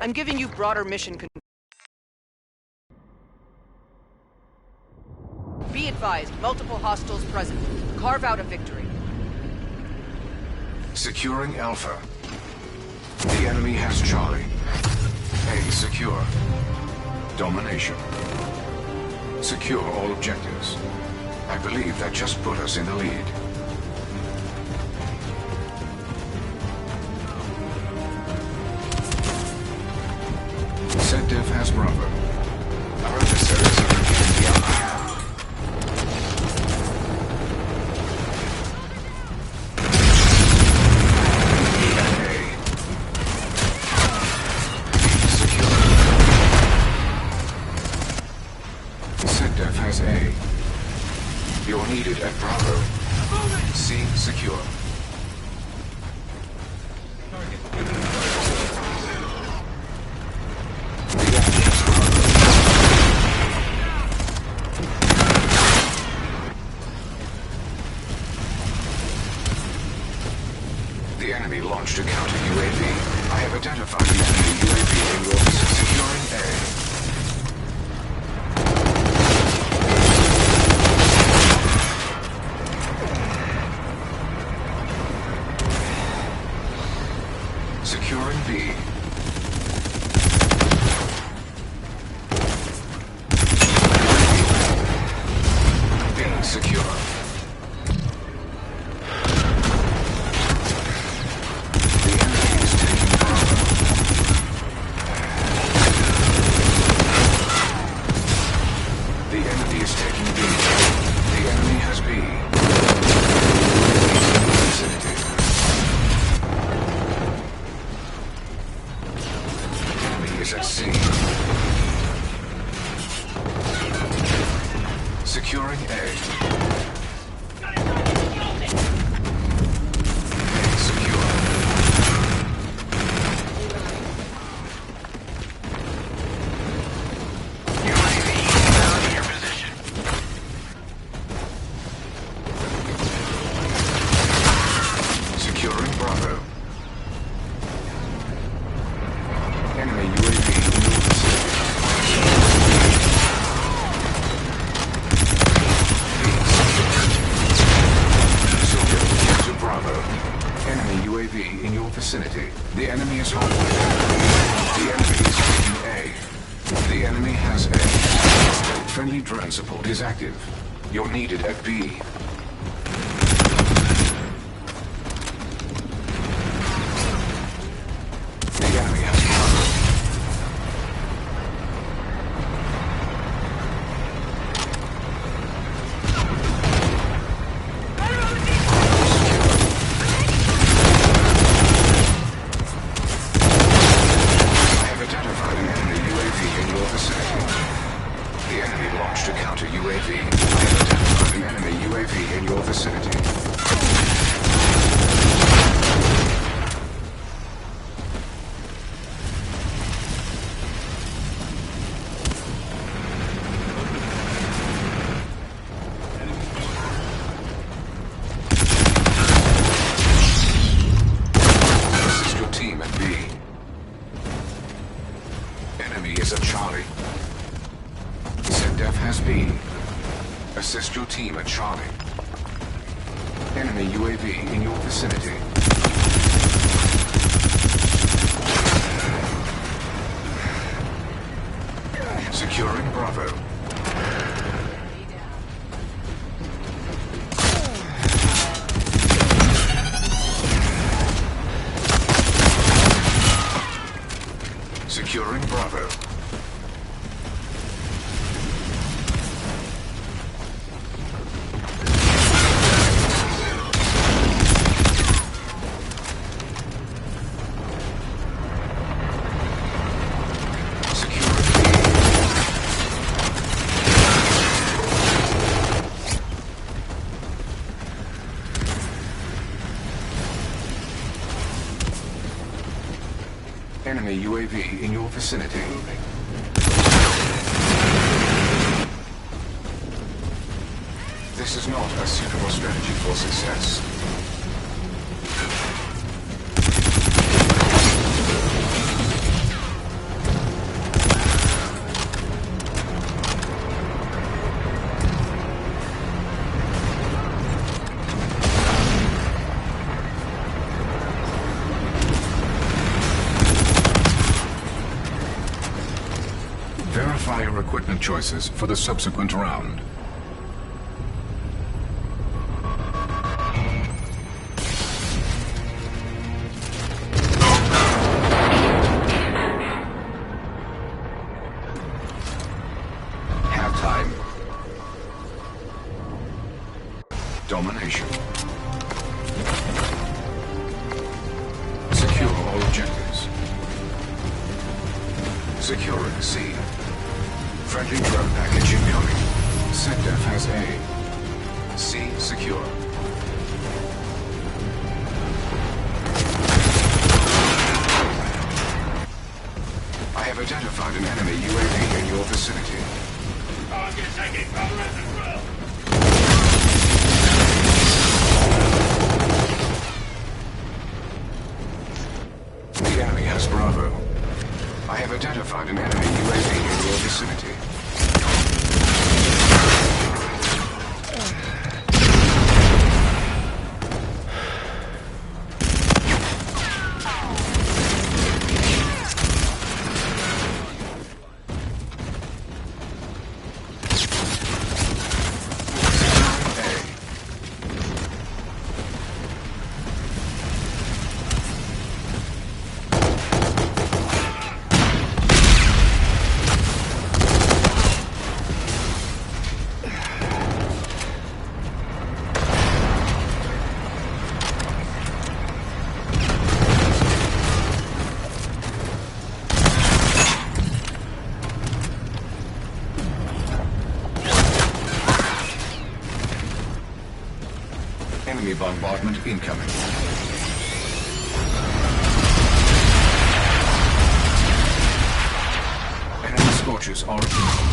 I'm giving you broader mission control. Be advised, multiple hostiles present. Carve out a victory. Securing Alpha. The enemy has Charlie. A secure. Domination. Secure all objectives. I believe that just put us in the lead. Dev has Bravo. Our adversaries are in the upper hand. Secure. Dev has A. You're needed at Bravo. C secure. The enemy launched a counter UAV. I have identified the enemy UAV in your position. Securing A. Securing B. B secure. At C. Securing A. Secure. UAV found in your position. Securing Bravo. Enemy UAV in your vicinity. Capture Bravo. Enemy UAV in your vicinity. The enemy is halfway there. The enemy is taking A. The enemy has A. Friendly drone support is active. You're needed at B. The enemy launched a counter UAV. I have identified an enemy UAV in your vicinity. Assist your team at B. Enemy is at Charlie. Dev has B. Assist your team at Charlie. Enemy UAV in your vicinity. Securing Bravo. Securing Bravo. Enemy UAV in your vicinity. This is not a suitable strategy for success. equipment choices for the subsequent round. Halftime. Domination. Secure all objectives. Securing C. Friendly drone package incoming. SecDef has A. C secure. I have identified an enemy UAV in your vicinity. Target taking cover as it will. The enemy has Bravo. I have identified an enemy UAV in your vicinity. Enemy bombardment incoming. Enemy scorches are incoming.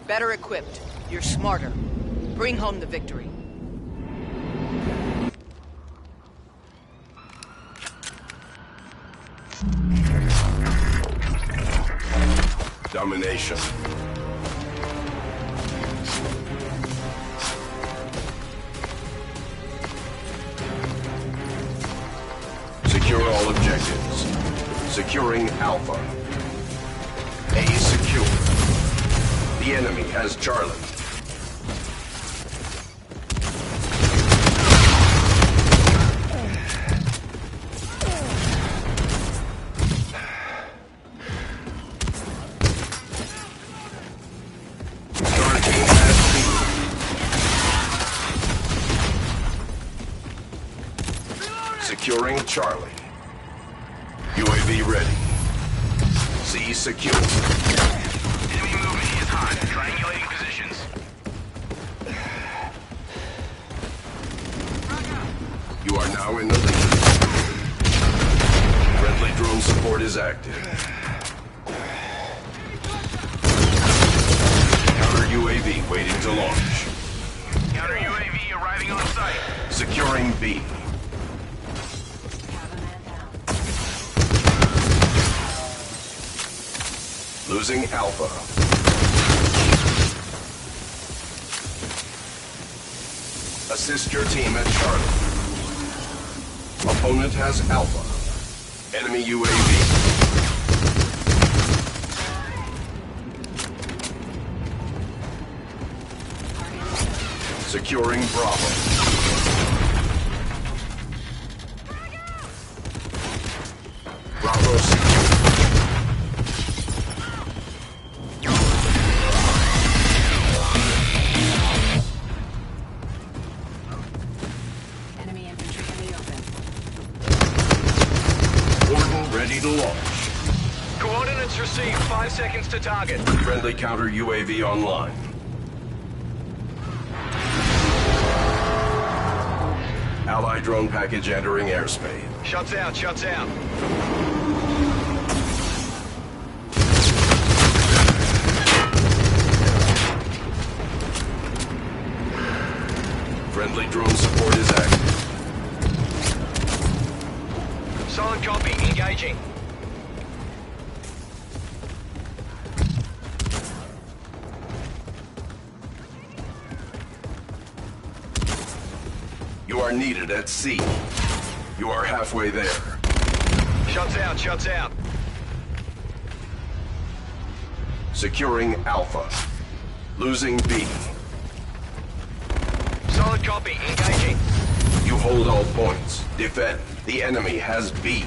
better equipped. You're smarter. Bring home the victory. Domination. Secure all objectives. Securing Alpha. A secure. The enemy has Charlie. Star team has B. Securing Charlie. UAV ready. C secure. Enemy movement is hot. Triangulating positions. You are now in the lead. Friendly drone support is active. Counter UAV waiting to launch. Counter UAV arriving on site. Securing B. Losing Alpha. Assist your team at Charlie. Opponent has Alpha. Enemy UAV. Securing Bravo. Bravo secure. Enemy infantry in the open. Warden ready to launch. Coordinates received. 5 seconds to target. Friendly counter UAV online. Allied drone package entering airspace. Shots out. Shots out. Friendly drone support is active. Solid copy. Engaging. You are needed at C. You are halfway there. Shots out. Shots out. Securing Alpha. Losing B. Solid copy. Engaging. You hold all points. Defend. The enemy has B.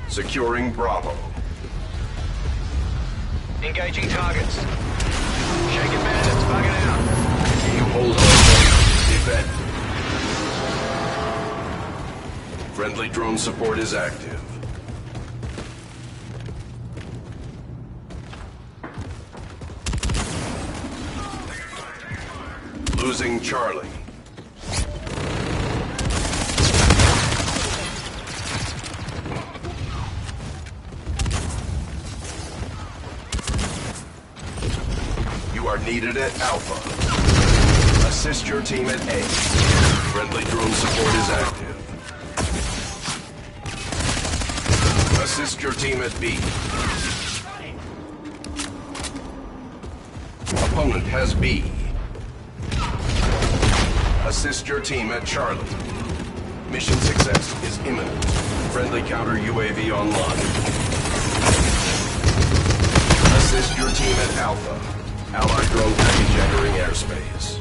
Securing Bravo. Engaging targets. Shaking bandits. Bugging out. You hold all points. Defend. Friendly drone support is active. Losing Charlie. You are needed at Alpha. Assist your team at A. Friendly drone support is active. Assist your team at B. Opponent has B. Assist your team at Charlie. Mission success is imminent. Friendly counter UAV online. Assist your team at Alpha. Allied drone package entering airspace.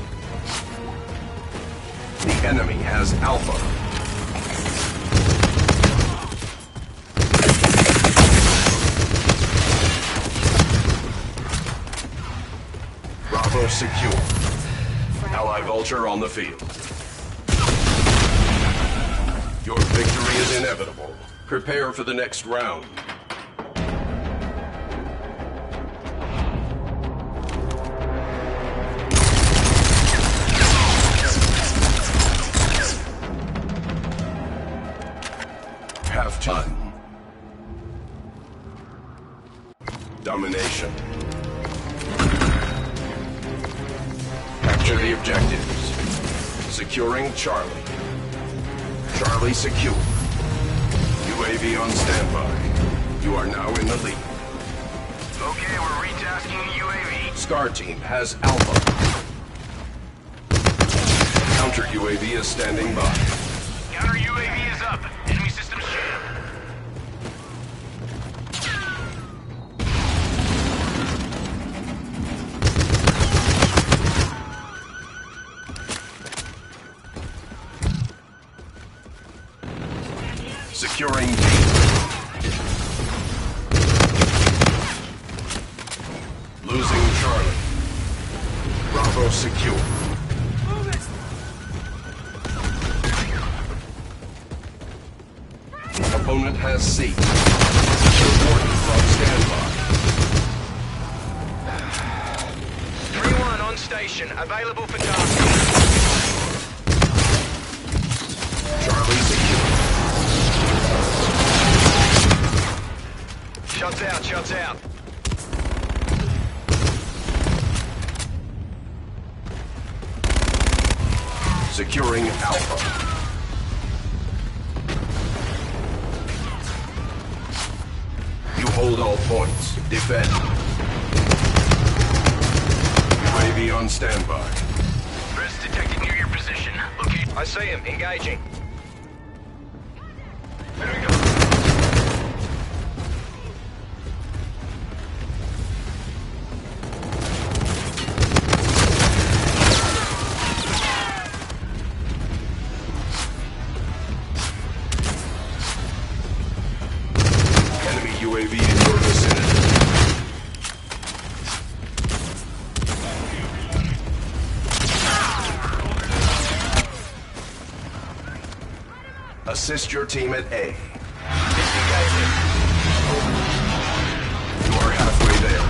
The enemy has Alpha. Bravo secure. Allied Vulture on the field. Your victory is inevitable. Prepare for the next round. Half time. Domination. Capture the objectives. Securing Charlie. Charlie secure. UAV on standby. You are now in the lead. Okay, we're retasking the UAV. Scar team has Alpha. Counter UAV is standing by. Counter UAV is up. Enemy systems jammed. Securing B. Losing Charlie. Bravo secure. Opponent has C. Coordinates on standby. 3-1 on station. Available for tasking. Charlie secure. Shots out, shots out. Securing Alpha. You hold all points. Defend. UAV on standby. Threats detected near your position. Locate. I see him. Engaging. There we go. UAV in your vicinity. Assist your team at A. Disengaging. You are halfway there.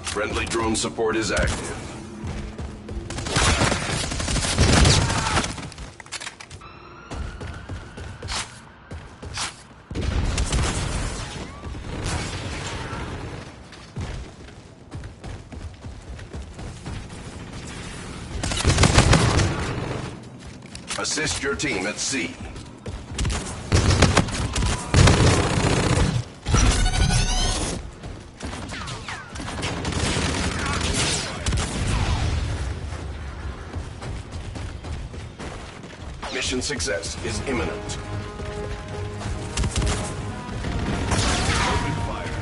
Friendly drone support is active. Assist your team at C. Mission success is imminent. Open fire.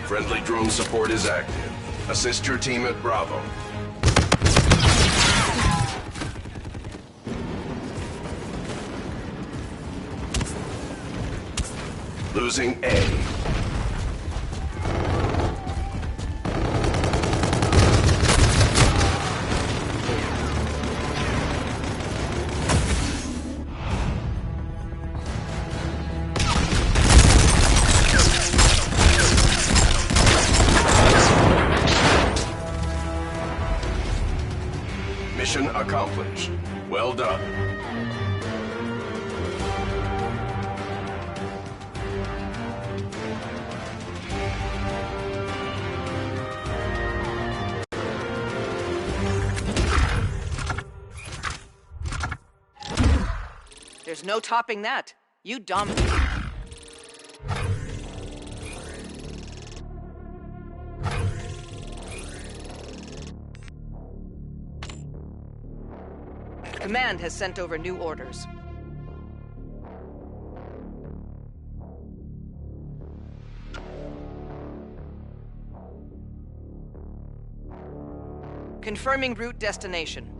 Friendly drone support is active. Assist your team at Bravo. Losing A. Mission accomplished. Well done. There's no topping that. You dominate. Command has sent over new orders. Confirming route destination.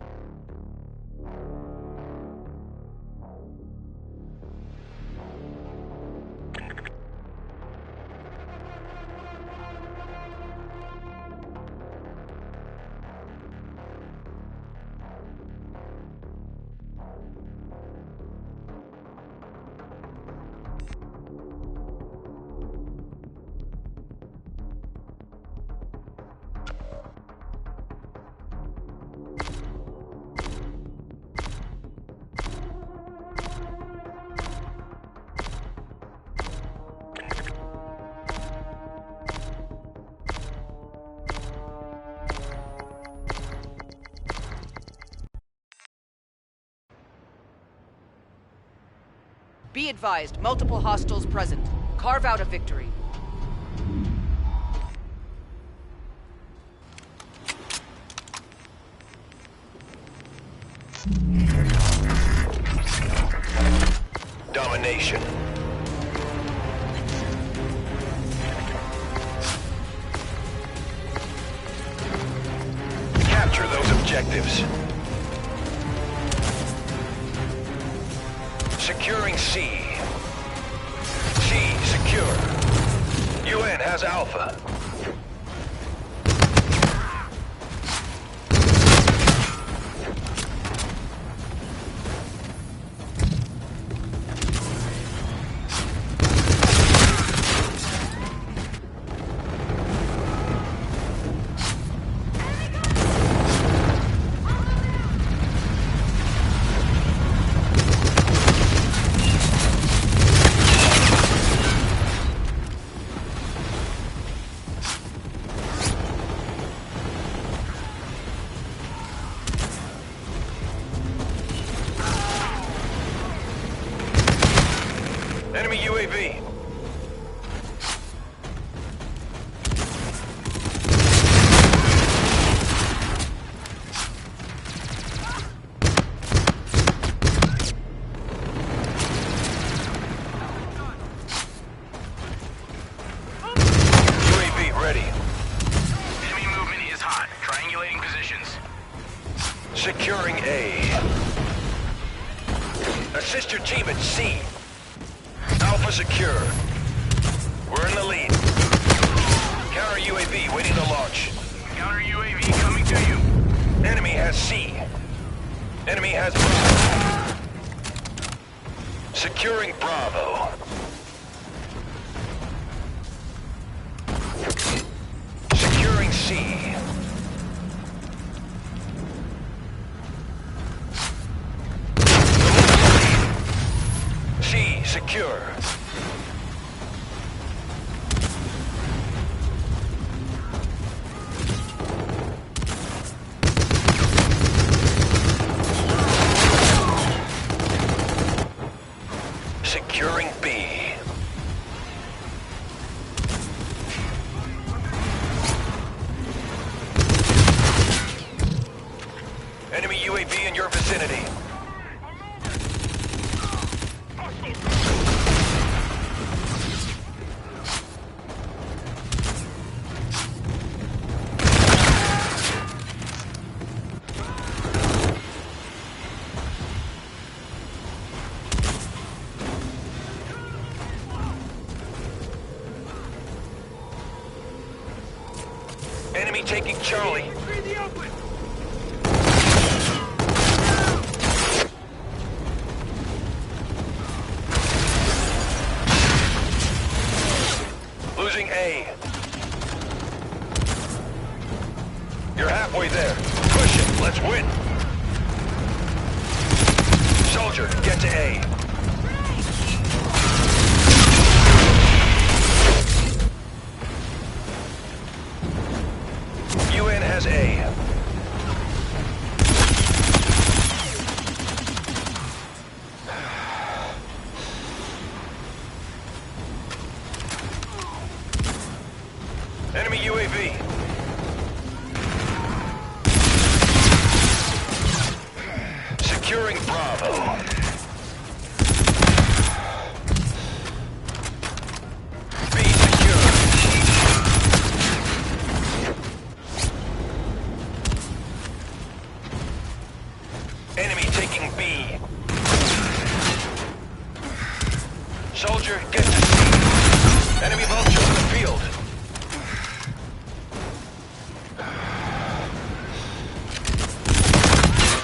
Be advised, multiple hostiles present. Carve out a victory. Domination. Capture those objectives. Securing C. C secure. UN has Alpha. Enemy UAV. UAV ready. Enemy movement is hot. Triangulating positions. Securing A. Assist your team at C. Alpha secure. We're in the lead. Counter UAV waiting to launch. Counter UAV coming to you. Enemy has C. Enemy has Bravo. Securing Bravo. Securing C. C secure. Securing B. Enemy UAV in your vicinity. Enemy taking Charlie. Losing A. You're halfway there. Push it. Let's win. Soldier, get to A. UN has A. Enemy UAV. Securing Bravo. B secure. Enemy taking B. Soldier, get to C. Enemy vultures in the field.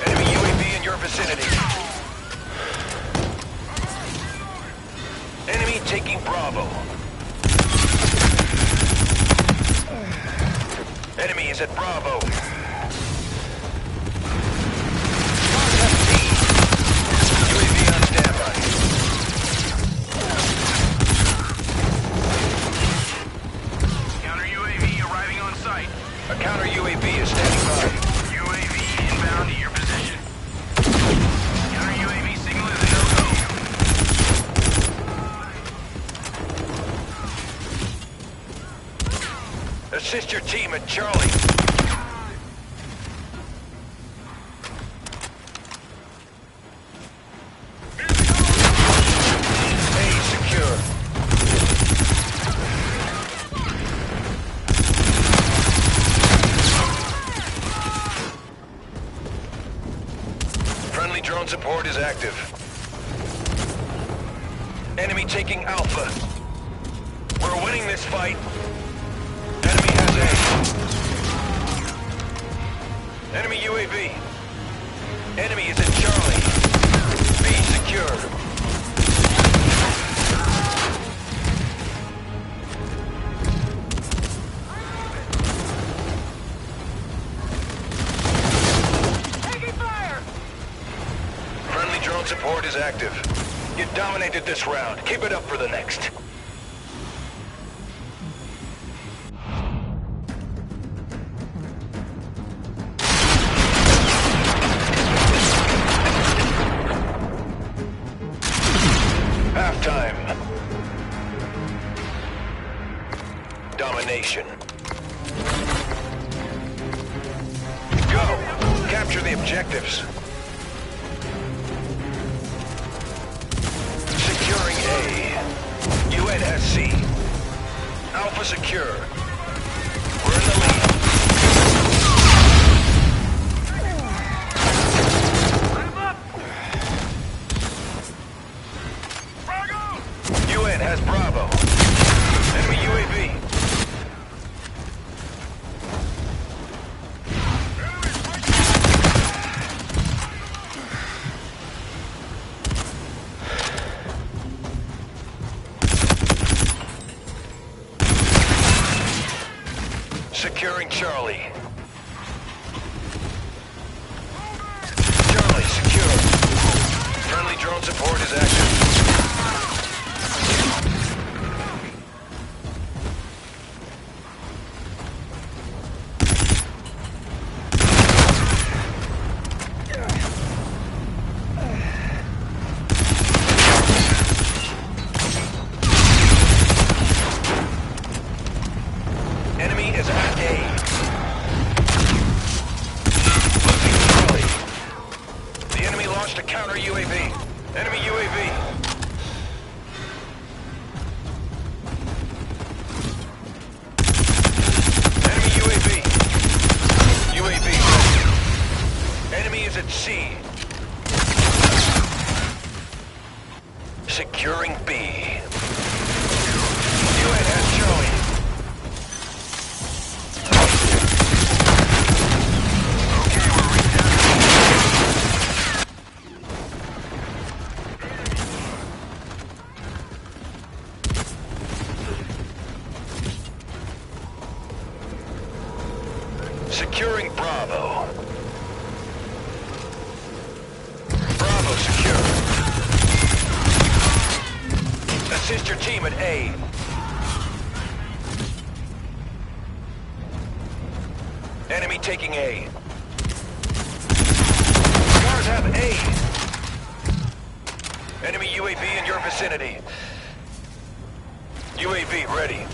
Enemy UAV in your vicinity. Enemy taking Bravo. Enemy is at Bravo. UAV on standby. Counter UAV arriving on site. A counter UAV is standing by. UAV inbound to your position. Counter UAV signal is a no-go. Assist your team at Charlie. A secure. Friendly drone support is active. Enemy taking Alpha. We're winning this fight. Enemy has A. Enemy UAV. Enemy is at Charlie. B secure. Taking fire! Friendly drone support is active. You dominated this round. Keep it up for the next. Halftime. Domination. Go! Capture the objectives. Securing A. UN has C. Alpha secure. We're in the lead. UN has Bravo. Enemy UAV. Securing Charlie. Charlie secure. Friendly drone support is active. Enemy is at A. Losing Charlie. The enemy launched a counter UAV. Enemy UAV. Enemy UAV. UAV. Enemy is at C. Securing B. UN has Charlie. Securing Bravo. Bravo secure. Assist your team at A. Enemy taking A. Cars have A. Enemy UAV in your vicinity. UAV ready.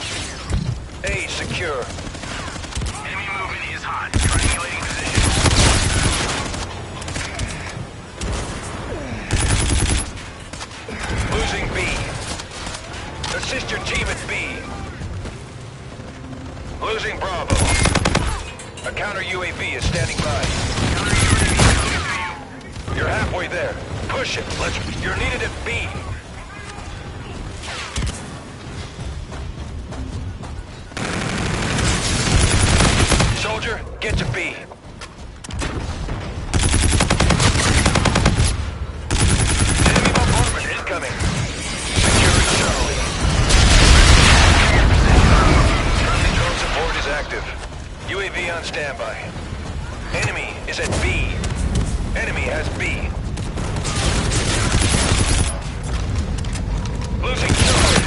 A secure. Enemy movement is hot. Triangulating position. Losing B. Assist your team at B. Losing Bravo. A counter UAV is standing by. You're halfway there. Push it. You're needed at B. Soldier, get to B. Enemy bombardment incoming. Securing Charlie. Friendly drone support is active. UAV on standby. Enemy is at B. Enemy has B. Losing Charlie.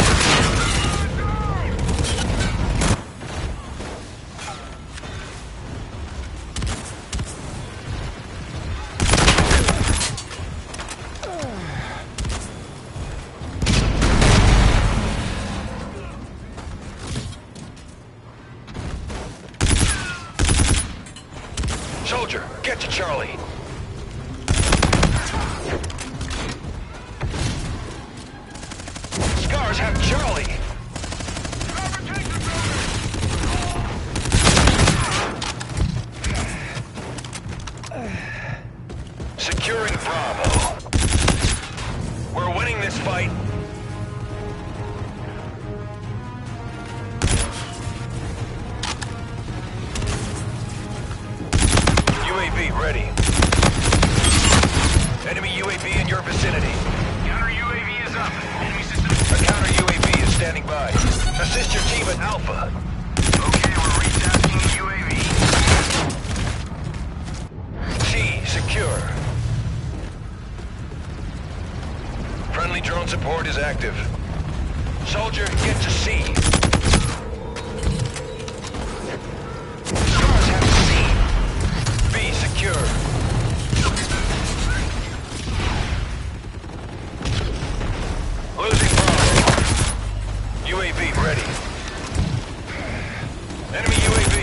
Soldier, get to Charlie. Scars have Charlie. Securing Bravo. We're winning this fight. UAV ready. Enemy UAV in your vicinity. Counter UAV is up. Enemy system. A counter UAV is standing by. Assist your team at Alpha. Okay, we're retasking the UAV. C, secure. Friendly drone support is active. Soldier, get to C. Stars have C. B, secure. Losing Bravo. UAV ready. Enemy UAV.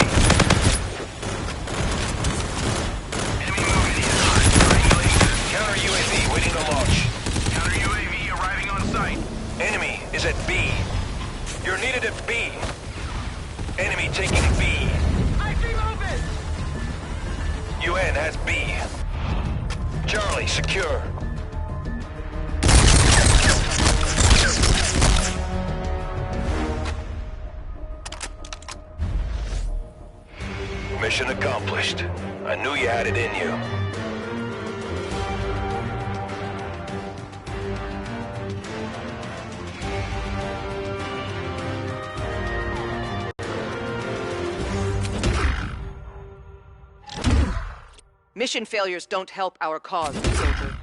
Enemy movement is hot. Triangulating. Counter UAV waiting to launch. Counter UAV arriving on site. Enemy is at B. You're needed at B. Enemy taking B. I see movement! UN has B. Charlie, secure. Mission accomplished. I knew you had it in you. Mission failures don't help our cause, soldier.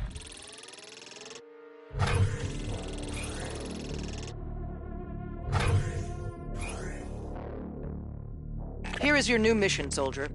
Here is your new mission, soldier.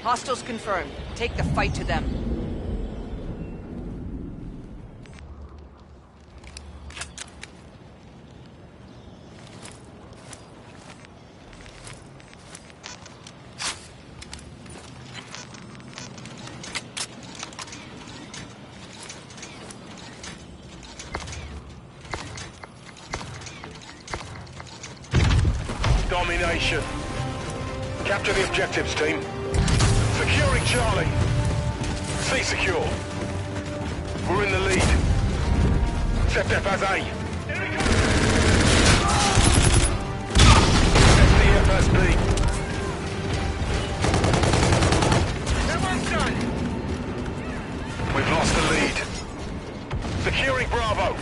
Hostiles confirmed. Take the fight to them. Domination. Capture the objectives, team. Securing Charlie. C secure. We're in the lead. SFF has A. SDF has B. Everyone's done. We've lost the lead. Securing Bravo.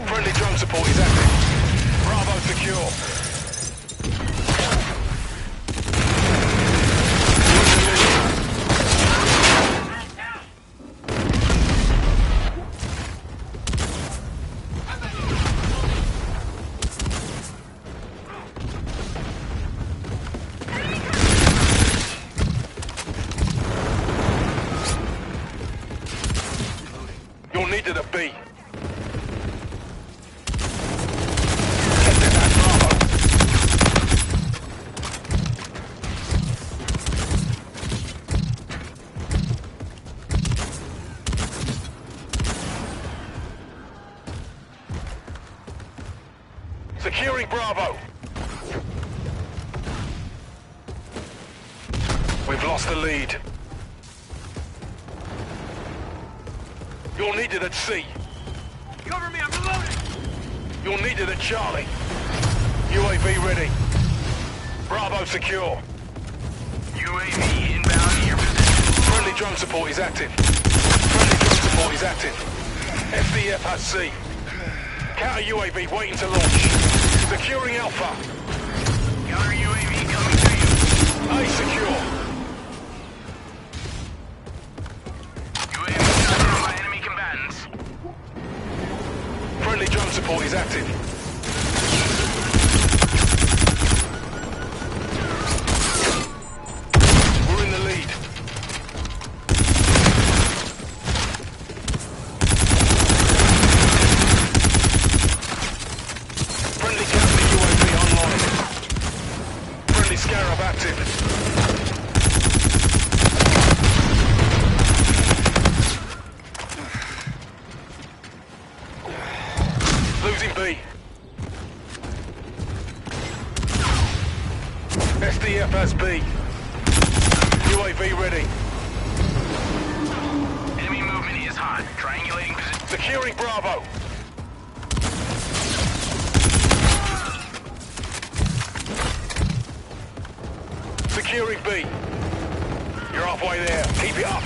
Friendly drone support is active. Bravo secure. You'll need to the B. Bravo. We've lost the lead. You're needed at C. Cover me, I'm reloading! You're needed at Charlie. UAV ready. Bravo secure. UAV inbound to your position. Friendly drone support is active. Friendly drone support is active. FDF has C. Counter UAV waiting to launch. Securing Alpha. Counter UAV coming to you. A secure. UAV shot down by enemy combatants. Friendly drone support is active. We're in the lead. Friendly counter UAV online. Friendly Scarab active. Losing B. SDF has B. UAV ready. Enemy movement is hot. Triangulating position. Securing Bravo. Securing B. You're halfway there. Keep it up.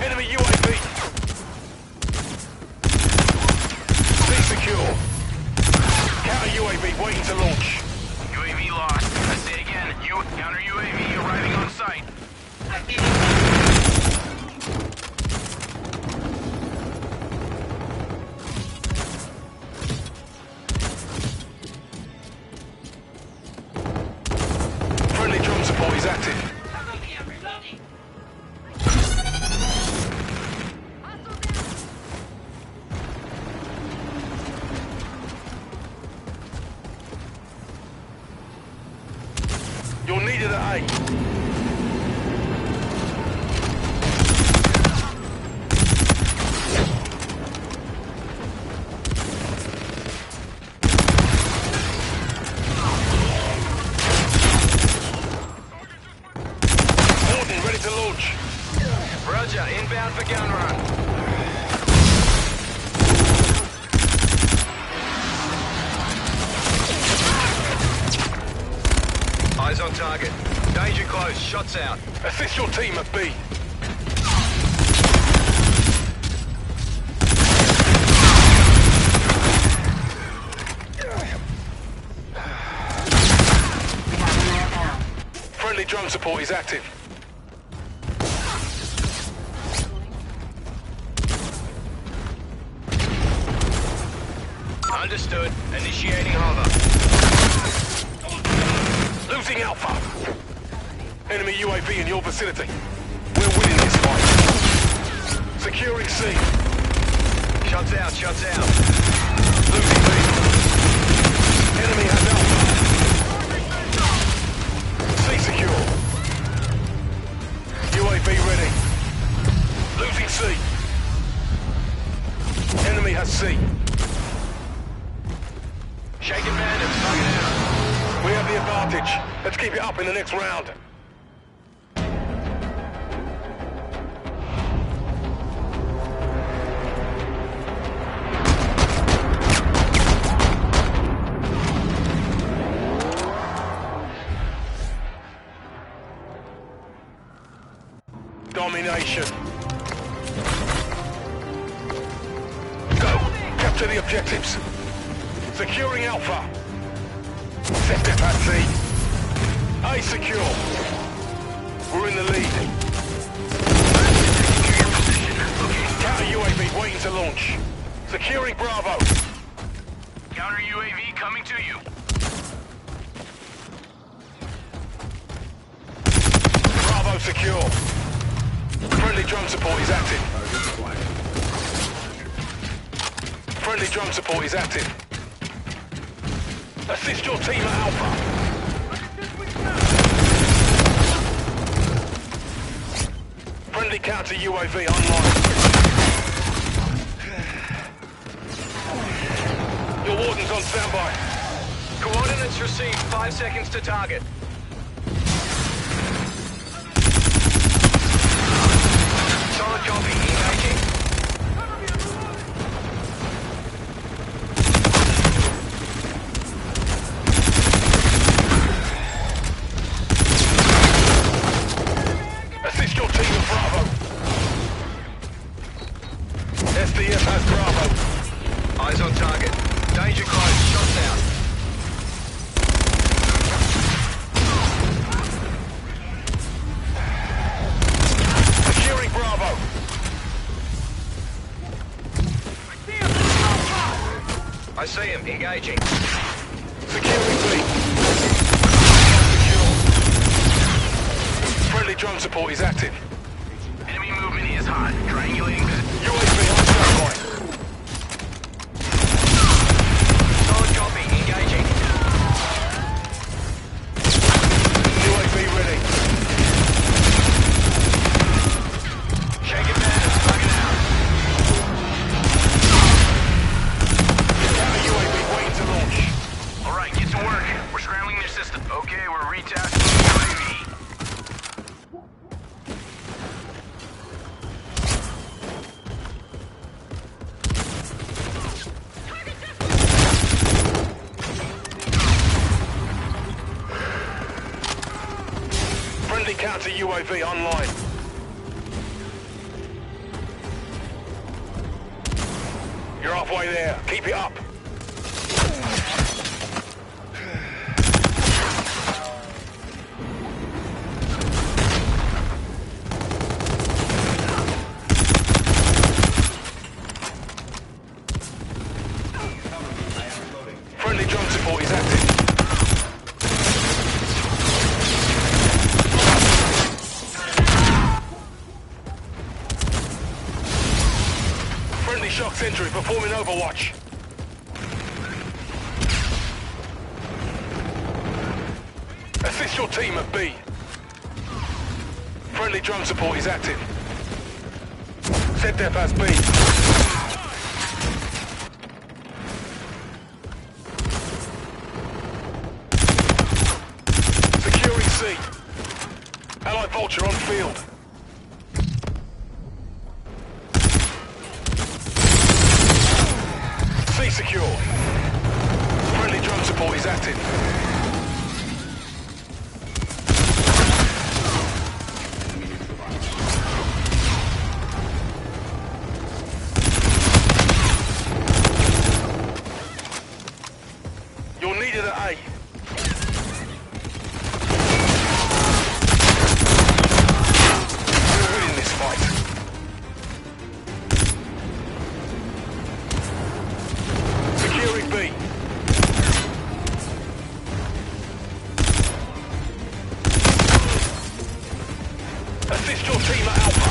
Enemy UAV. C secure. Counter UAV waiting to launch. UAV lost. I say again, counter UAV arriving on site. Friendly drone support is active. You're needed at A. Warden ready to launch. Roger, inbound for gun run. Eyes on target. Danger close. Shots out. Assist your team at B. Friendly drone support is active. Understood. Initiating hover. Losing Alpha. Enemy UAV in your vicinity. We're winning this fight. Securing C. Shots out, shots out. Losing B. Enemy has Alpha. C secure. UAV ready. Losing C. Enemy has C. Shaking bandits, coming out. We have the advantage. Let's keep it up in the next round. Domination. Go. Capture the objectives. Securing Alpha. Set it at C. A secure. We're in the lead. Counter UAV waiting to launch. Securing Bravo. Counter UAV coming to you. Bravo secure. Friendly drone support is active. Friendly drone support is active. Assist your team at Alpha. Friendly counter UAV online. Your warden's on standby. Coordinates received. 5 seconds to target. Solid copy. Engaging. Assist your team with Bravo. SDF has Bravo. Eyes on target. Danger close. Shots out. Securing Bravo. I see him. Engaging. Securing B. Secure. Friendly drone support is active. Enemy movement is hot. Triangulating. UAV on standby. Solid copy. Engaging. UAV ready. Shake it down. Plug it out. Counter UAV waiting to launch. All right, get to work. We're scrambling their system. Okay, we're retasking the UAV. Friendly counter UAV online. You're halfway there. Keep it up. Friendly drone support is active. Friendly shock sentry performing overwatch. Assist your team at B. Friendly drone support is active. ZDF has B. Securing C. Allied Vulture on field. C secure. Friendly drone support is active. You're needed at A. We're winning this fight. Securing B. Assist your team at Alpha.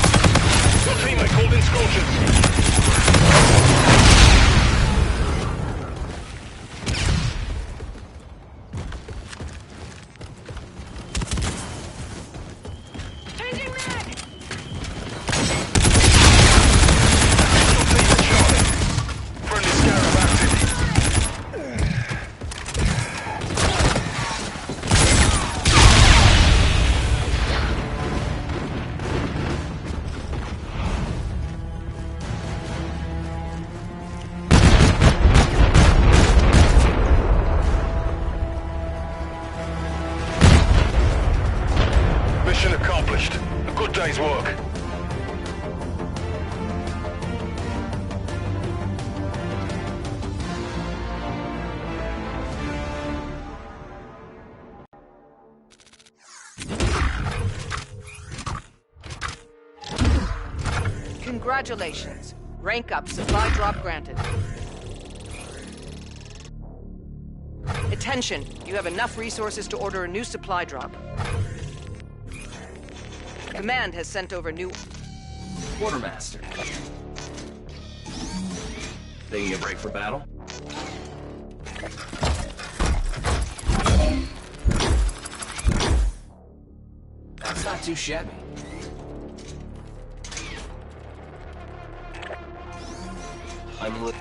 Your teammate called in scorchers. Mission accomplished. A good day's work. Congratulations. Rank up. Supply drop granted. Attention. You have enough resources to order a new supply drop. Command has sent over new... Quartermaster. Taking a break for battle? That's not too shabby. I'm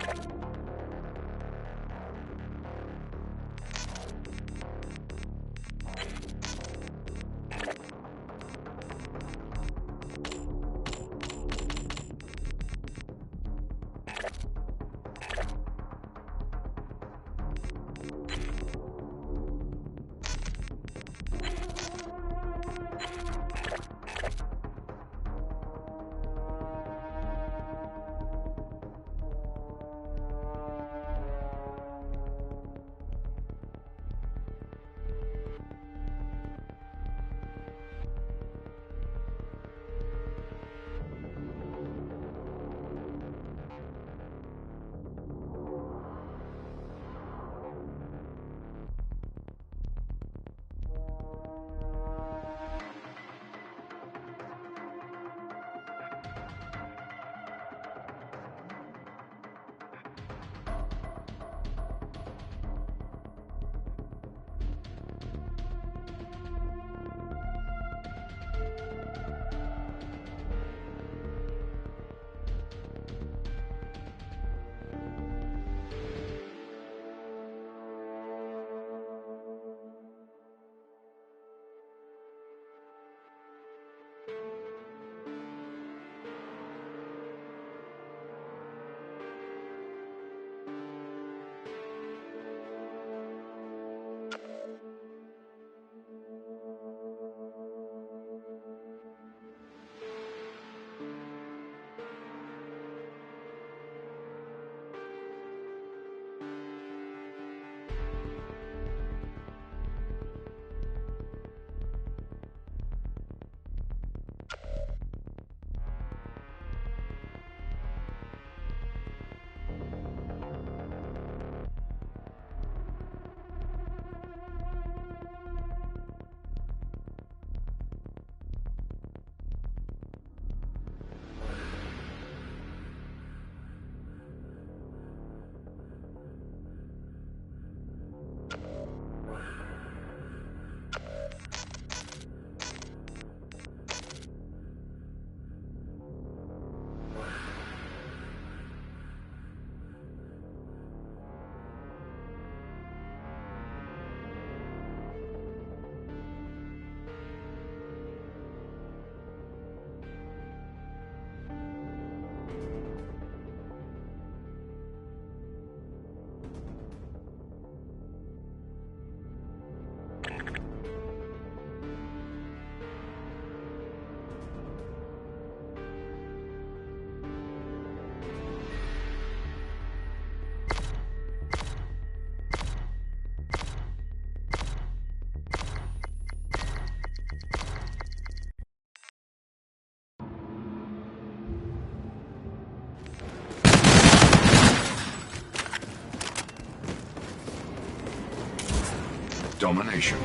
Domination.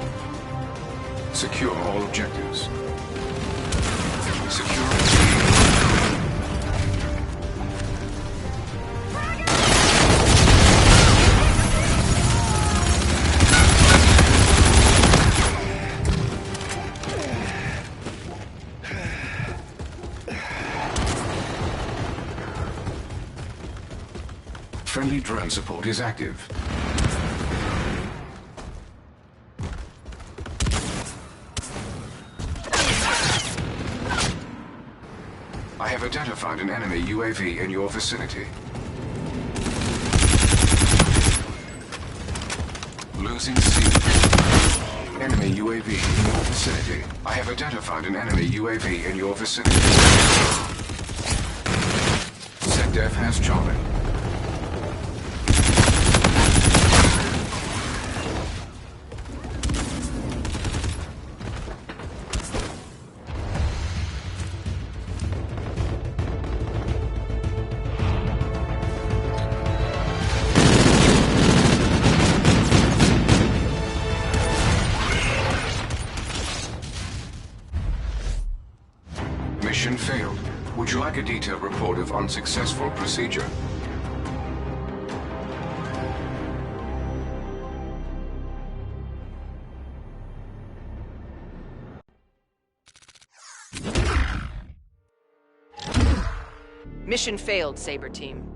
Secure all objectives. Secure. Friendly drone support is active. I have identified an enemy UAV in your vicinity. Losing C. Enemy UAV in your vicinity. I have identified an enemy UAV in your vicinity. SecDef has Charlie. Mission failed. Would you like a detailed report of unsuccessful procedure? Mission failed, Saber Team.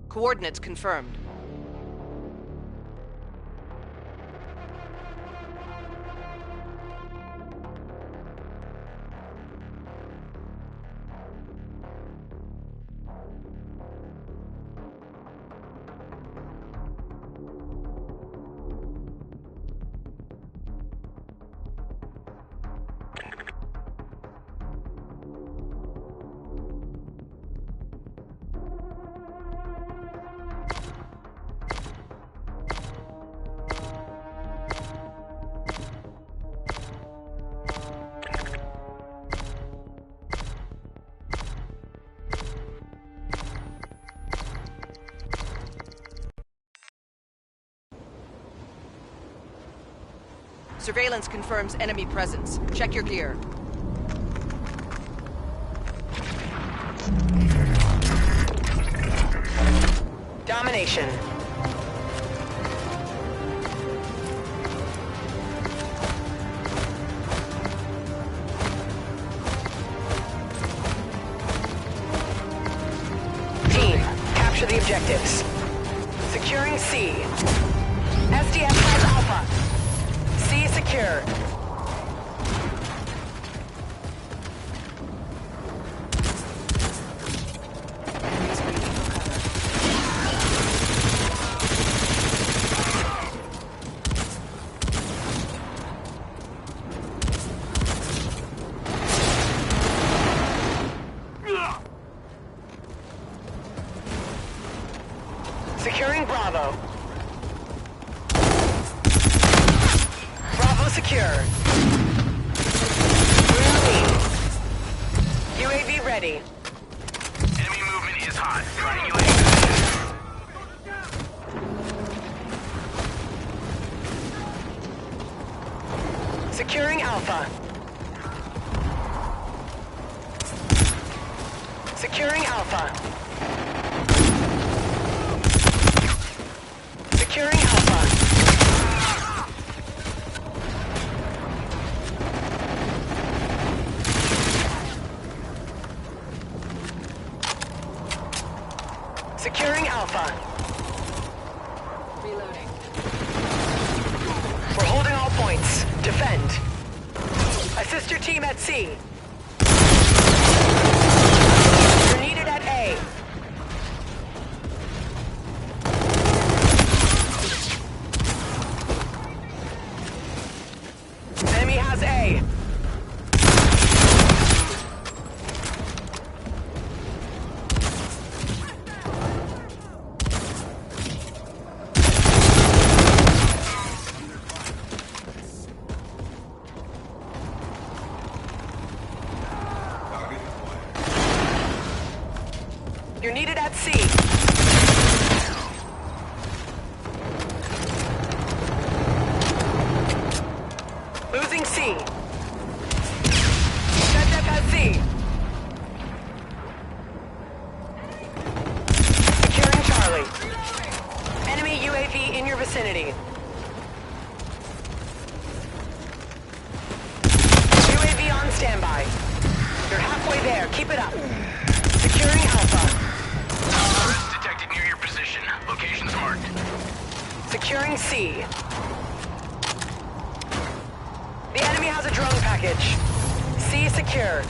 Coordinates confirmed. Surveillance confirms enemy presence. Check your gear. Domination. Team, capture the objectives. Securing C. SDF has Alpha. C secure. Securing Bravo. Bravo secure. We're in the lead. UAV ready. Enemy movement is hot. Running UAV. Securing Alpha. Securing Alpha. Securing Alpha. Securing Alpha. Reloading. We're holding all points. Defend. Assist your team at C. You're needed at A. Enemy has A. vicinity. UAV on standby. You're halfway there. Keep it up. Securing Alpha. Threats detected near your position. Location's marked. Securing C. The enemy has a drone package. C secure.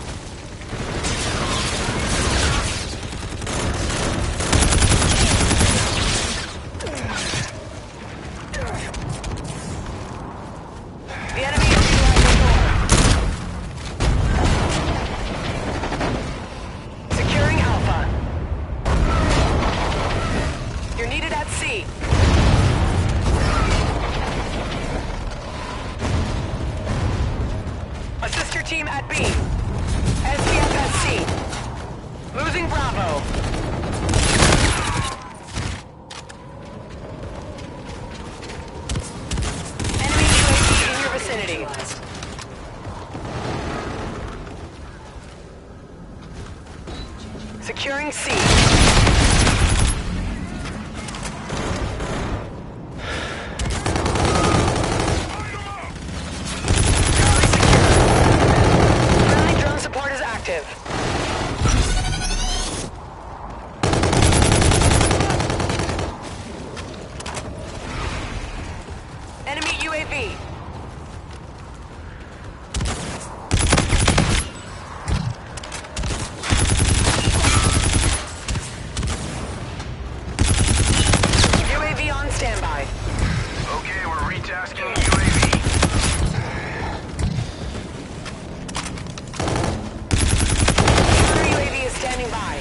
The enemy is utilizing door. Securing Alpha. You're needed at C. Assist your team at B. SDF at C. Losing Bravo. Enemy UAV in your vicinity. Securing C. Friendly drone support is active. Enemy UAV. UAV on standby. Okay, we're retasking UAV. Counter UAV is standing by.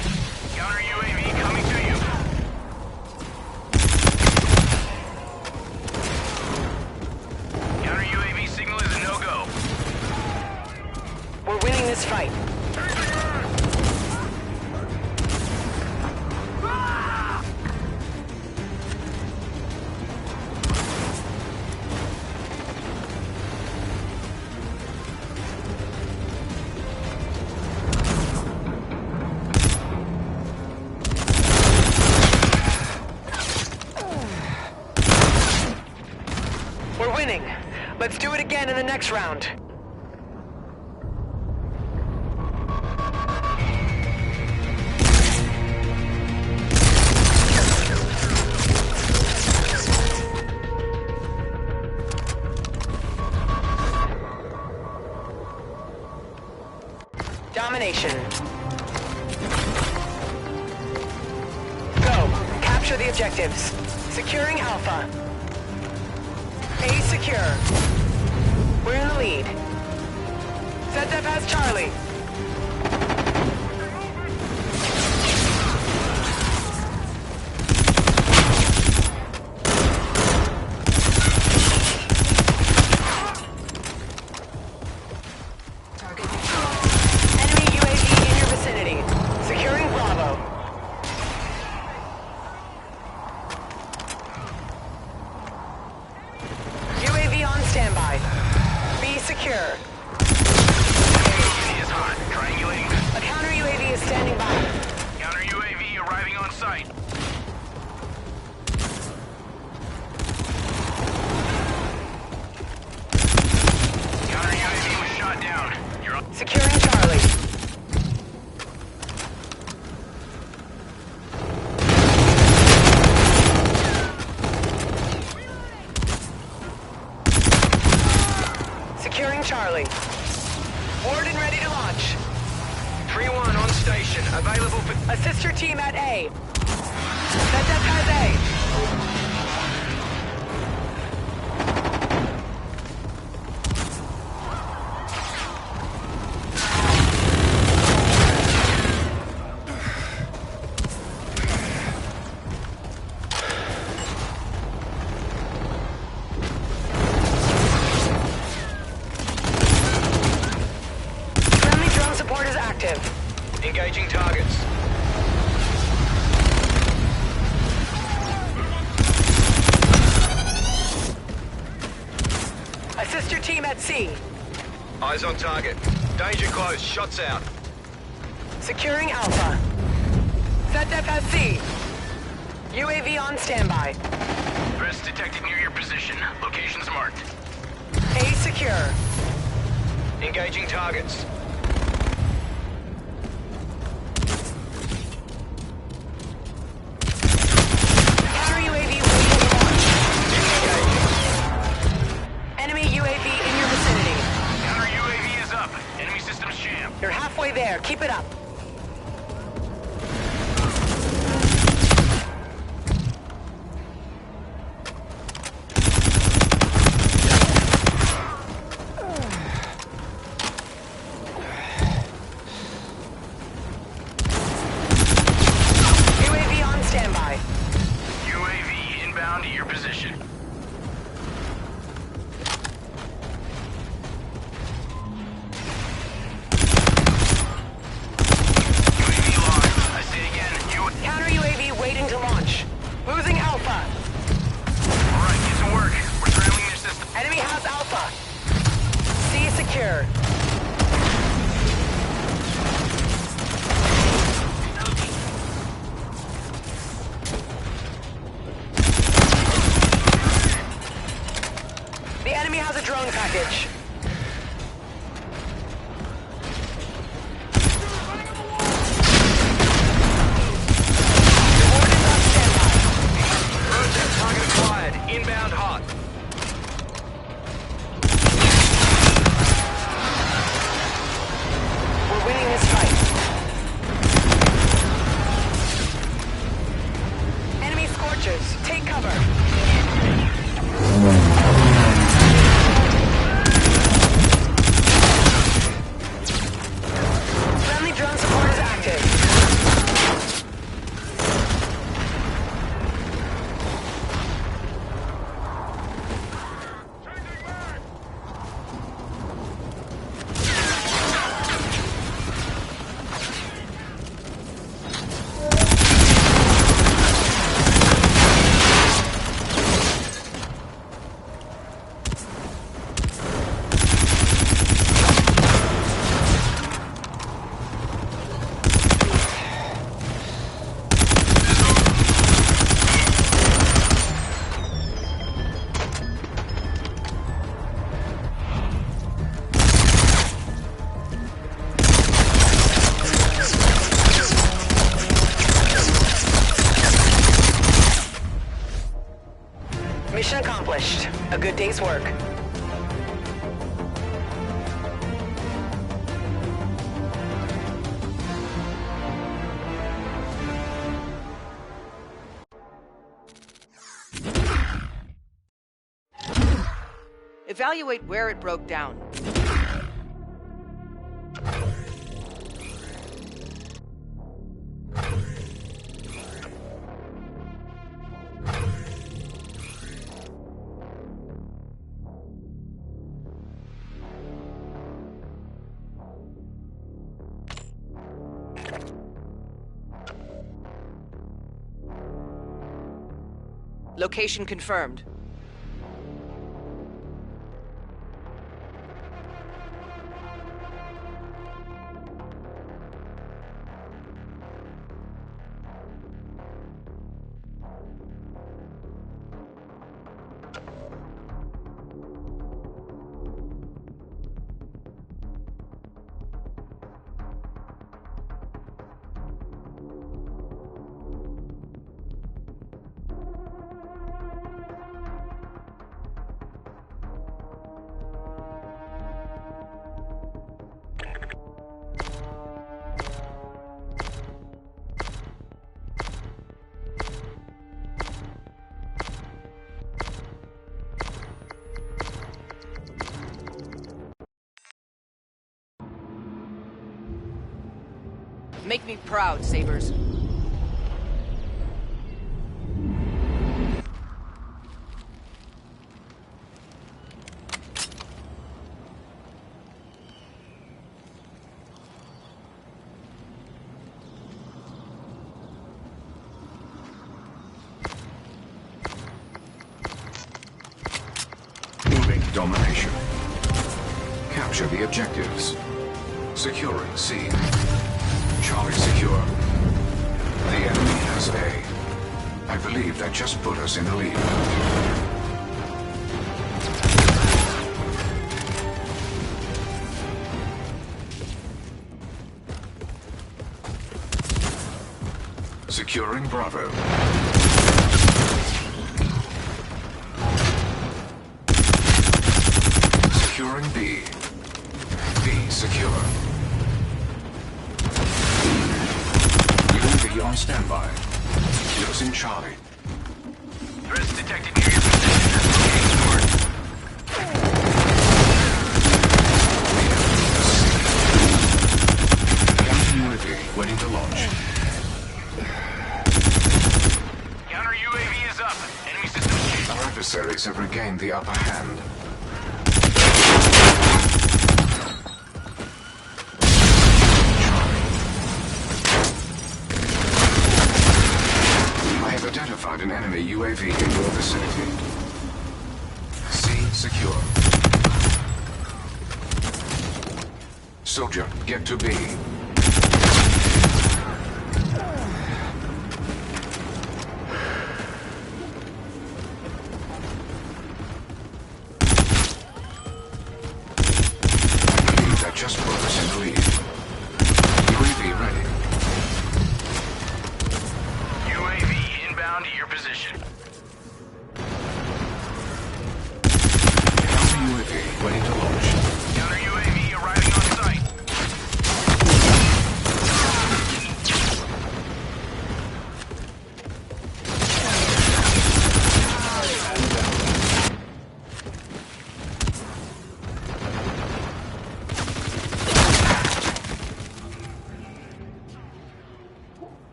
Counter UAV coming to you. Counter UAV signal is a no-go. We're winning this fight. We're winning. Let's do it again in the next round. Domination. Go. Capture the objectives. Securing Alpha. A secure. We're in the lead. ZDF has Charlie. Enemy UAV in your vicinity. Securing Bravo. UAV on standby. Be secure. UAV is hot. Triangulating. A counter UAV is standing by. Counter UAV arriving on site. Counter UAV was shot down. You're on. Securing Charlie. Securing Charlie. Moored and ready to launch. 3-1 on station. Available for. Assist your team at A. ZDF has A. Friendly drone support is active. Engaging targets. Assist your team at C. Eyes on target. Danger close. Shots out. Securing Alpha. ZDF has C. UAV on standby. Threats UAVs detected near your position. Locations marked. A secure. Engaging targets. Counter UAV waiting to launch. Enemy UAV in your vicinity. Counter UAV is up. Enemy systems jammed. You're halfway there. Keep it up. UAV on standby. UAV inbound to your position. UAV live. I say again, Counter UAV waiting to launch. Losing Alpha. Alright, get to work. We're scrambling their system. Enemy has Alpha. C secure. The enemy has a drone package. Orders on standby. Project target acquired. Inbound hot. We're winning this fight. Enemy scorchers. Take cover. Friendly drone support is active. Mission accomplished. A good day's work. Evaluate where it broke down. Location confirmed. Make me proud, Sabers. Moving domination. Capture the objectives. Securing C. Charlie secure. The enemy has A. I believe that just put us in the lead. Securing Bravo. Securing B. B secure. UAV on standby. Losing Charlie. Threats detected near your position. Locating north. Counter UAV waiting to launch. Counter UAV is up. Enemy system changed. Our adversaries have regained the upper hand. I have identified an enemy UAV in your vicinity. C secure. Soldier, get to B. Just put us in the lead. UAV ready. UAV inbound to your position. Counter UAV ready to launch. Counter UAV arriving on site.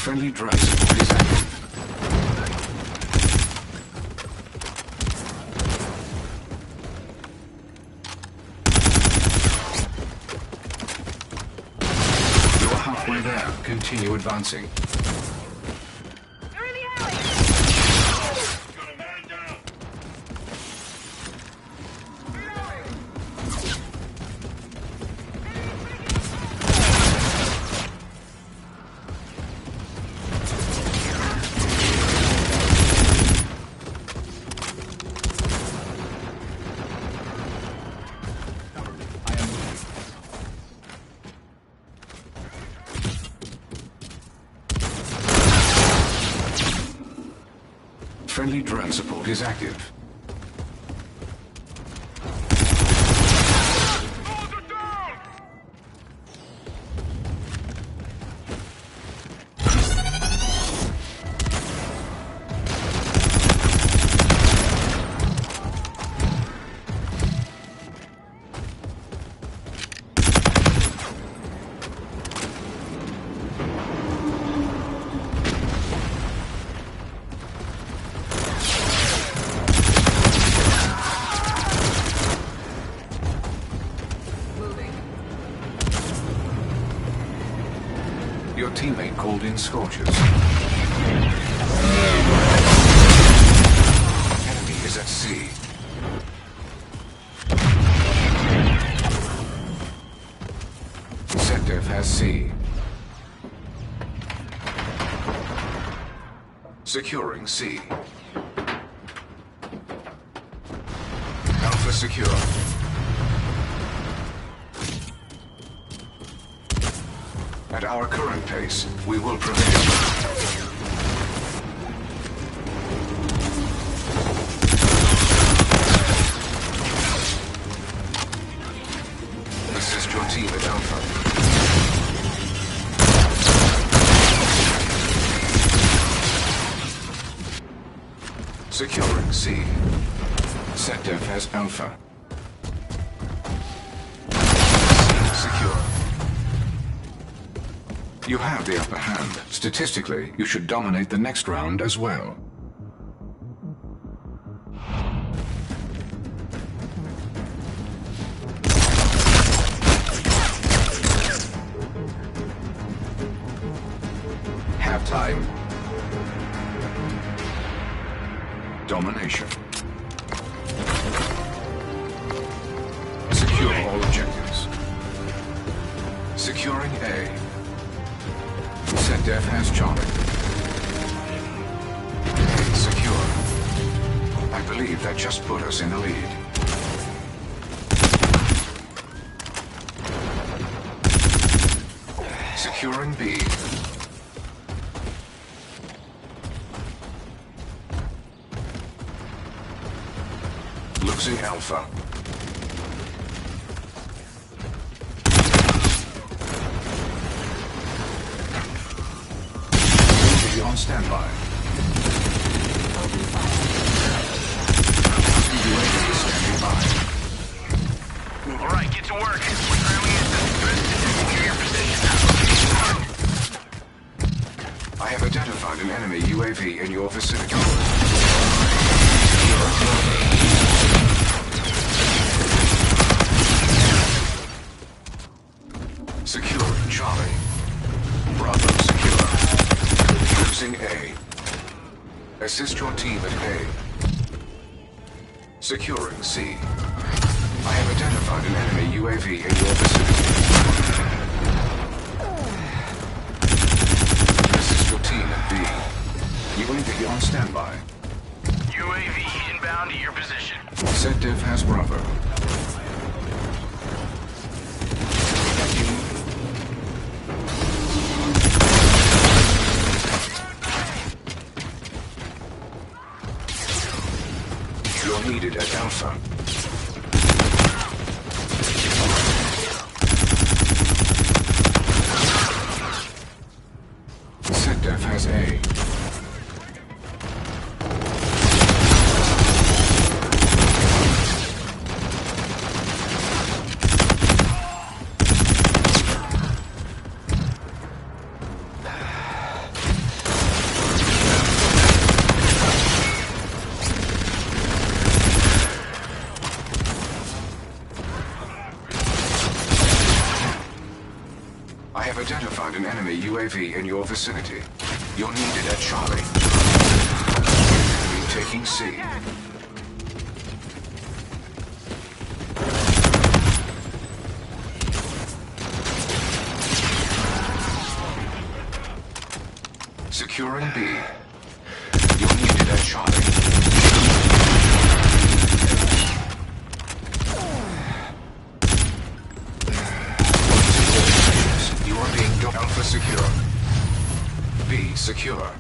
Friendly drone support is active. You are halfway there. Continue advancing. Friendly drone support is active. Your teammate called in scorches. Enemy is at C. Sective has C. Securing C. Alpha secure. At our current pace, we will prevail. Assist your team at Alpha. Securing C. Sector has Alpha. Secure. You have the upper hand. Statistically, you should dominate the next round as well. have time. Domination. Secure all objectives. Securing A. ZDF has Charlie. A secure. I believe that just put us in the lead. Securing B. Losing Alpha. Be on standby. UAV standing by. All right, get to work. We're throwing in the threats to secure your position. I have identified an enemy UAV in your vicinity. Securing Charlie. Bravo secure. Losing A. Assist your team at A. Securing C. I have identified an enemy UAV in your vicinity. Assist your team at B. UAV on standby. UAV inbound to your position. ZDF has Bravo. You're needed at Alpha. ZDF has A. I have identified an enemy UAV in your vicinity. You're needed at Charlie. Enemy taking C. Securing B. You're needed at Charlie. You are being Alpha secure. B secure.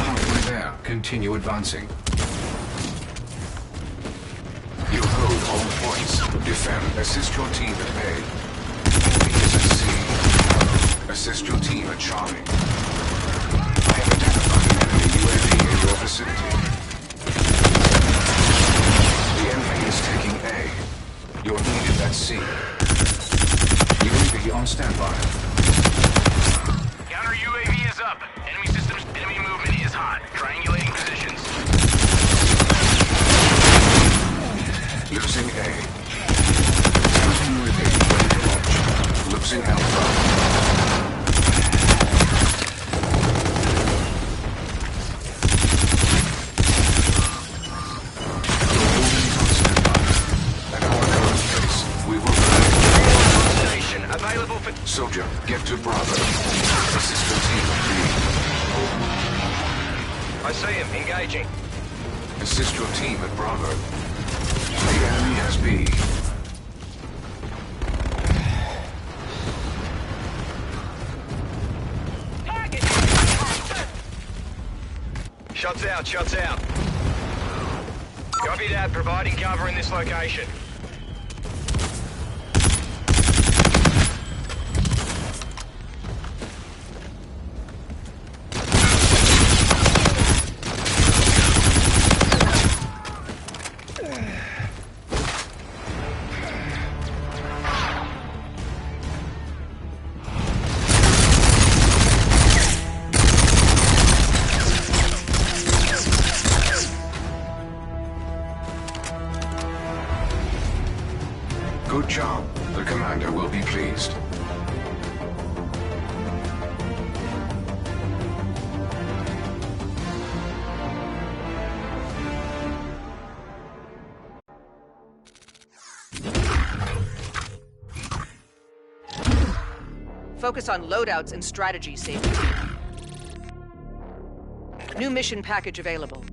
Halfway there. Continue advancing. You hold all points. Defend. Assist your team at A. Enemy is at C. Assist your team at Charlie. I have identified an enemy UAV in your vicinity. The enemy is taking A. You're needed at C. UAV on standby. Counter UAV is up. Enemy systems, enemy movement is hot. Triangulating positions. Losing A. Counter UAV ready to launch. Losing Alpha. Soldier, get to Bravo. Assist the team at B. I see him, engaging. Assist your team at Bravo. The enemy has B. Shots out, shots out. Copy that, providing cover in this location. Good job. The commander will be pleased. Focus on loadouts and strategy, Saber Team. New mission package available.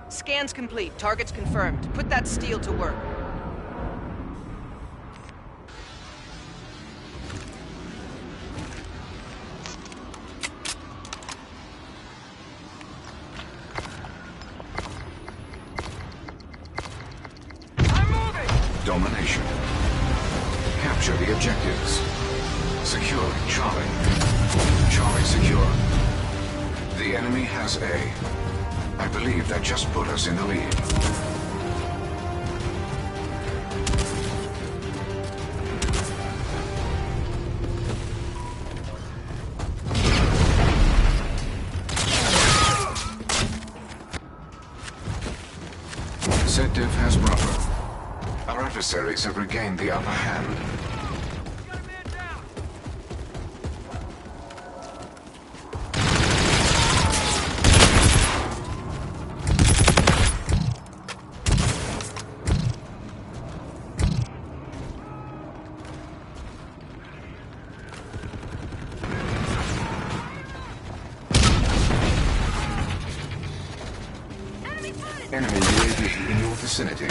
Scans complete. Targets confirmed. Put that steel to work. I'm moving! Domination. Capture the objectives. Secure Charlie. Charlie secure. The enemy has A. I believe that just put us in the lead. Set diff has Bravo. Our adversaries have regained the upper hand. Enemy UAV in your vicinity.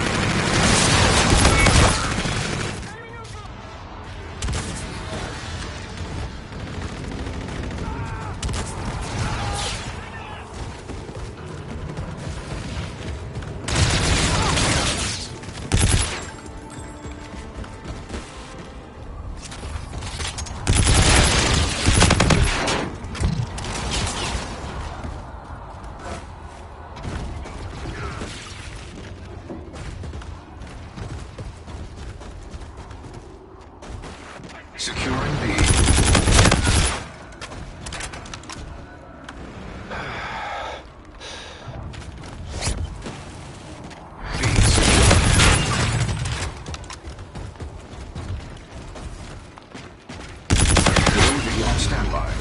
Securing B. B secure. UAV on standby.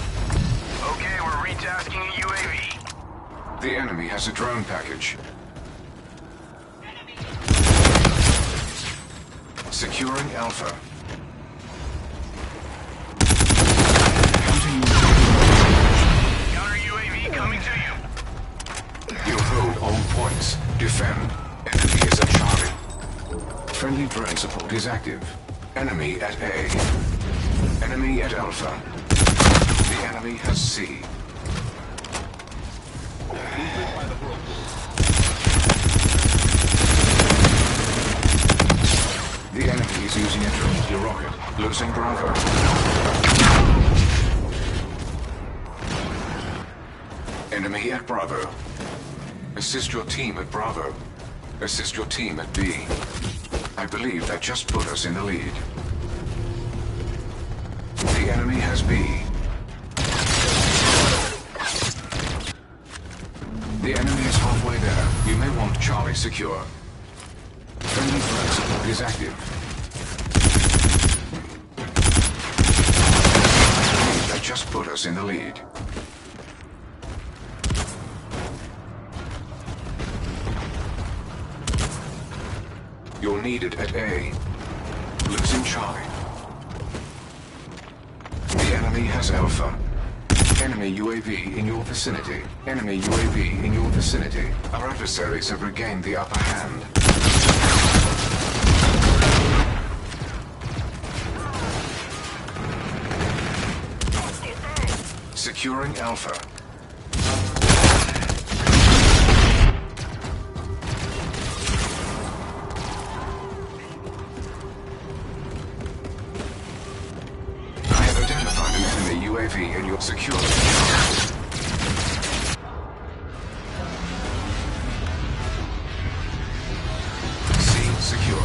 Okay, we're retasking a UAV. The enemy has a drone package. Securing Alpha. Counter UAV coming to you. You hold all points. Defend. Enemy is at Charlie. Friendly drone support is active. Enemy at A. Enemy at Alpha. The enemy has C. The enemy is using a trinity rocket. Losing Bravo. Enemy at Bravo. Assist your team at Bravo. Assist your team at B. I believe that just put us in the lead. The enemy has B. The enemy is halfway there. You may want Charlie secure. Friendly threat support is active. put us in the lead. You're needed at A. Losing Charlie. The enemy has Alpha. Enemy UAV in your vicinity. Enemy UAV in your vicinity. Our adversaries have regained the upper hand. Securing Alpha. I have identified an enemy UAV in your security. C secure.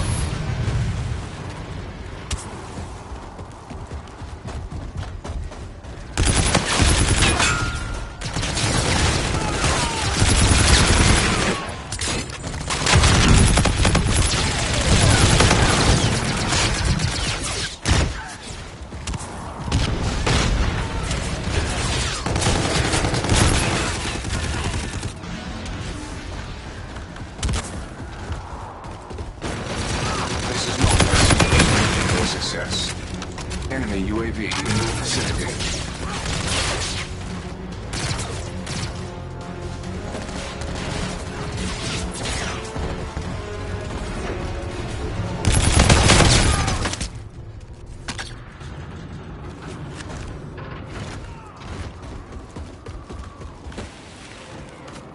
Success. Enemy UAV in your vicinity.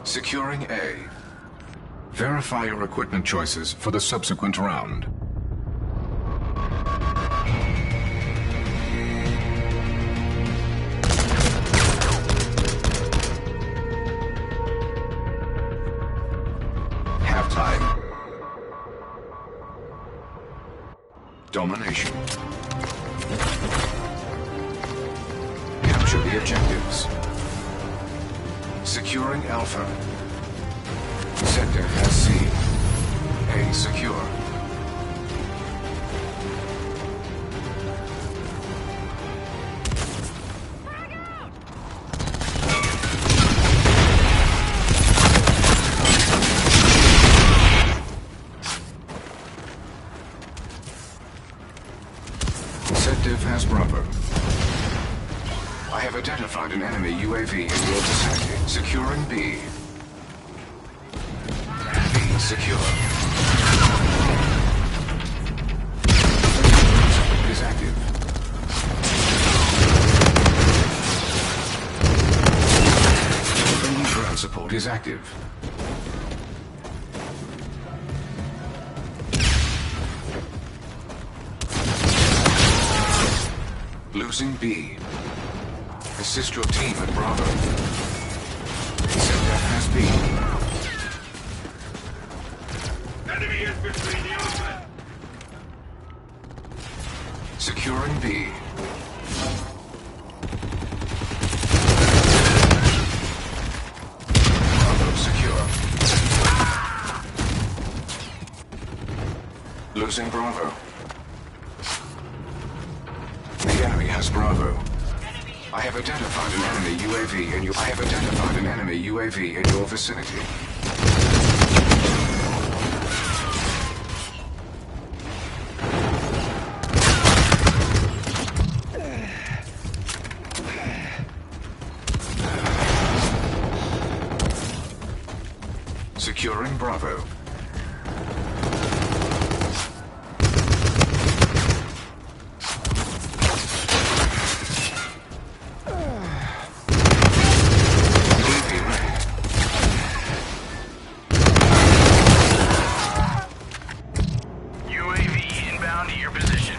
Securing A. Verify your equipment choices for the subsequent round. Halftime. Domination. Capture the objectives. Securing Alpha. Sector has C. A secure. Sective has Bravo. I have identified an enemy UAV in your vicinity. Securing B. B secure. Is active. Enemy ground support is active. Losing B. Assist your team at Bravo. Sector has B. Enemy is between the open! Securing B. Bravo secure. Losing Bravo. The enemy has Bravo. I have identified an enemy UAV in your vicinity. Securing Bravo.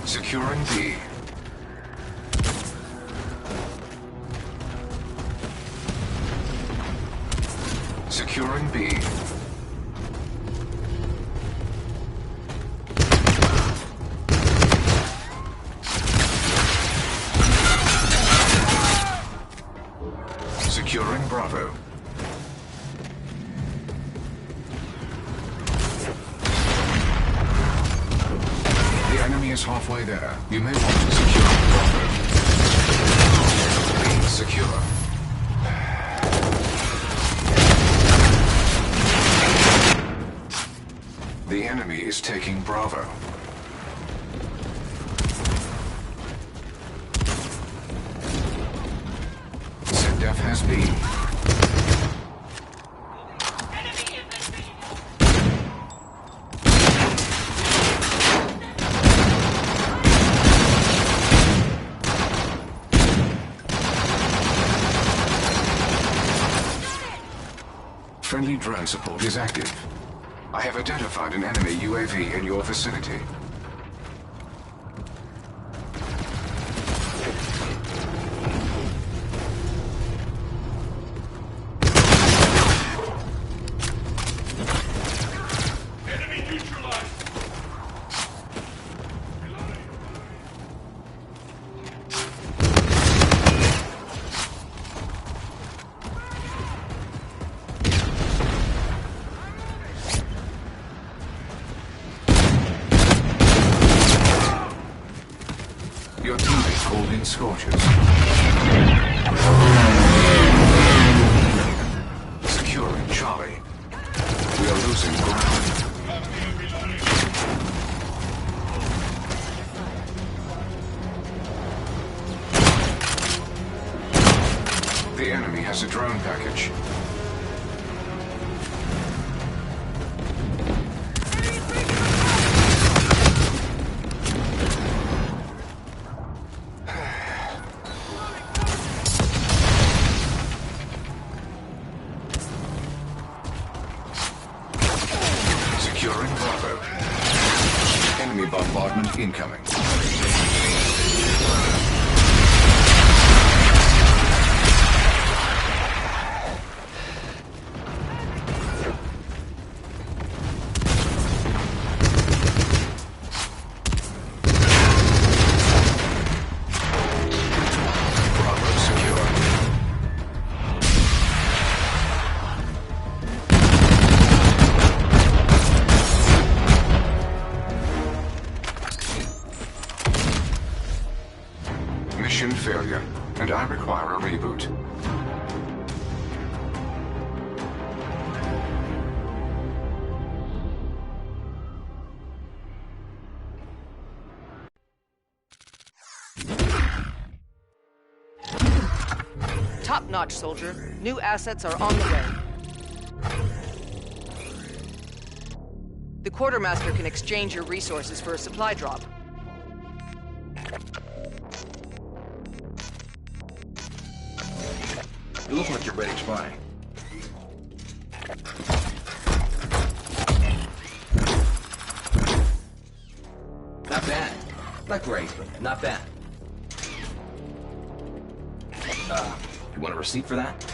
Securing B. Securing B. Securing Bravo. The enemy is halfway there. You may want to secure Bravo. B secure. The enemy is taking Bravo. Set-def has been. Friendly drone support is active. I have identified an enemy UAV in your vicinity. Enemy neutralized. Your teammates called in scorches. Securing Charlie. We are losing ground. The enemy has a drone package. Securing Bravo. Enemy bombardment incoming. Bravo secure. Mission failure, and I require a reboot. Top-notch, soldier. New assets are on the way. The quartermaster can exchange your resources for a supply drop. You look like you're ready to buy. Not bad. Not great, but not bad. You want a receipt for that?